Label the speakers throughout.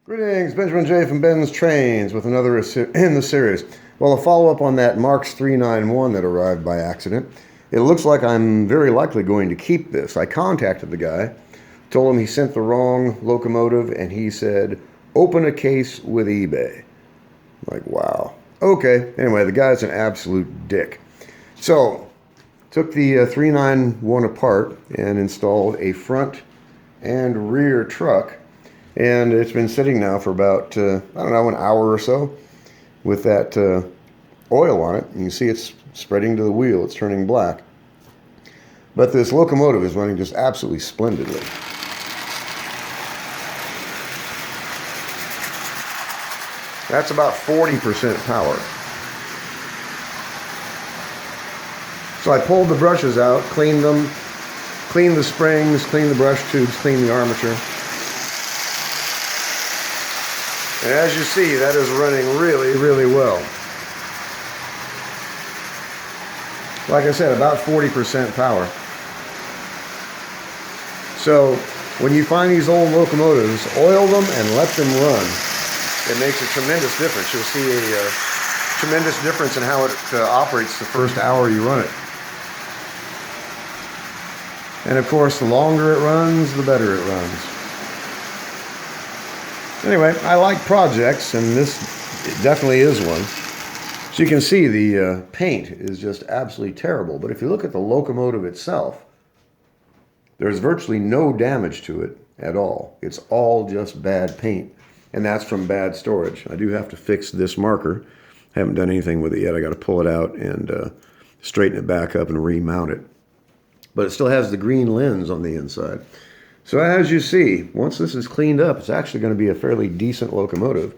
Speaker 1: Greetings, Benjamin J. from BENZTRAINZ with another in the series. Well, a follow-up on that Marx 391 that arrived by accident. It looks like I'm very likely going to keep this. I contacted the guy, told him he sent the wrong locomotive, and he said, open a case with eBay. Like, wow. Okay, anyway, the guy's an absolute dick. So, took the 391 apart and installed a front and rear truck. And it's been sitting now for about, I don't know, an hour or so with that oil on it. And you see it's spreading to the wheel. It's turning black. But this locomotive is running just absolutely splendidly. That's about 40% power. So I pulled the brushes out, cleaned them, cleaned the springs, cleaned the brush tubes, cleaned the armature. And as you see, that is running really, really well. Like I said, about 40% power. So when you find these old locomotives, oil them and let them run. It makes a tremendous difference. You'll see a tremendous difference in how it operates the first hour you run it. And of course, the longer it runs, the better it runs. Anyway, I like projects, and this definitely is one. So you can see the paint is just absolutely terrible. But if you look at the locomotive itself, there's virtually no damage to it at all. It's all just bad paint, and that's from bad storage. I do have to fix this marker. Haven't done anything with it yet. I got to pull it out and straighten it back up and remount it. But it still has the green lens on the inside. So as you see, once this is cleaned up, it's actually going to be a fairly decent locomotive.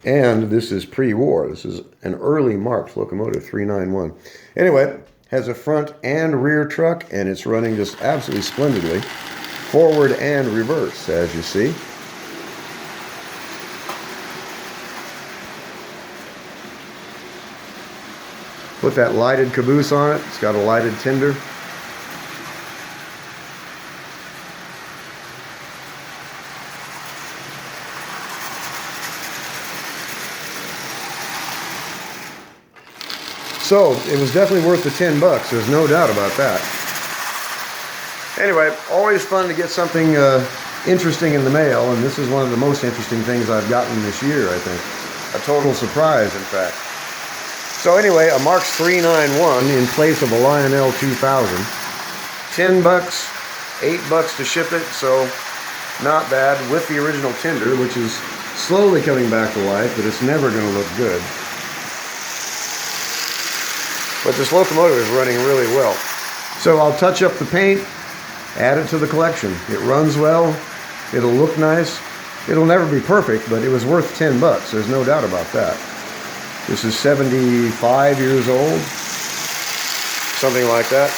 Speaker 1: And this is pre-war. This is an early Marx locomotive, 391. Anyway, has a front and rear truck, and it's running just absolutely splendidly. Forward and reverse, as you see. Put that lighted caboose on it. It's got a lighted tender. So, it was definitely worth the $10. There's no doubt about that. Anyway, always fun to get something interesting in the mail, and this is one of the most interesting things I've gotten this year, I think. A total surprise, in fact. So anyway, a Marx 391 in place of a Lionel 2000. $10, $8 to ship it, so not bad, with the original tender, which is slowly coming back to life, but it's never going to look good. But this locomotive is running really well. So I'll touch up the paint, add it to the collection. It runs well, it'll look nice. It'll never be perfect, but it was worth $10. There's no doubt about that. This is 75 years old, something like that.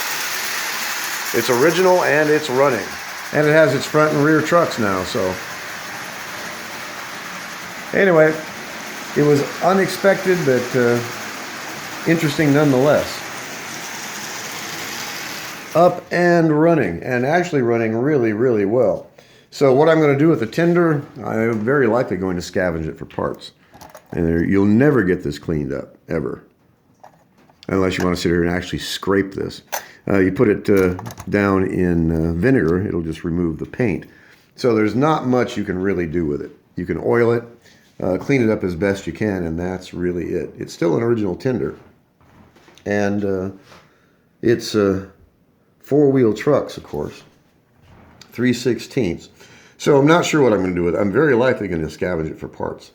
Speaker 1: It's original and it's running. And it has its front and rear trucks now, so. Anyway, it was unexpected, but interesting nonetheless. Up and running, and actually running really, really well. So what I'm going to do with the tender, I'm very likely going to scavenge it for parts. And you'll never get this cleaned up, ever. Unless you want to sit here and actually scrape this. You put it down in vinegar, it'll just remove the paint. So there's not much you can really do with it. You can oil it, clean it up as best you can, and that's really it. It's still an original tender. And it's four-wheel trucks, of course, 3/16. So I'm not sure what I'm going to do with it. I'm very likely going to scavenge it for parts.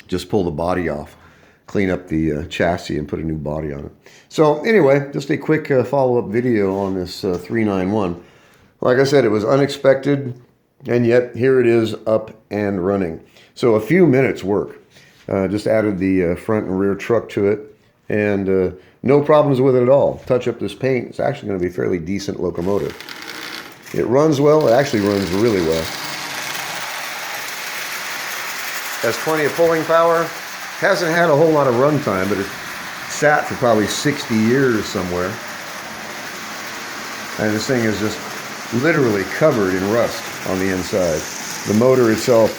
Speaker 1: Just pull the body off, clean up the chassis, and put a new body on it. So anyway, just a quick follow-up video on this 391. Like I said, it was unexpected, and yet here it is up and running. So a few minutes work. Just added the front and rear truck to it. And no problems with it at all. Touch up this paint, it's actually going to be a fairly decent locomotive. It runs well, it actually runs really well. Has plenty of pulling power. Hasn't had a whole lot of run time, but it sat for probably 60 years somewhere. And this thing is just literally covered in rust on the inside. The motor itself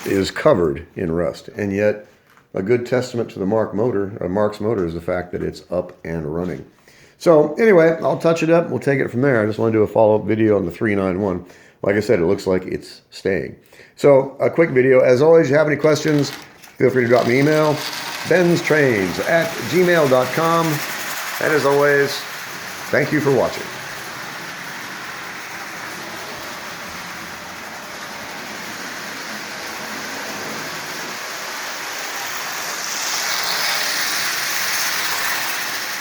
Speaker 1: is covered in rust. And yet, a good testament to the Marx motor is the fact that it's up and running. So anyway, I'll touch it up. We'll take it from there. I just want to do a follow-up video on the 391. Like I said, it looks like it's staying. So a quick video. As always, if you have any questions, feel free to drop me an email. BENZTRAINZ@gmail.com. And as always, thank you for watching.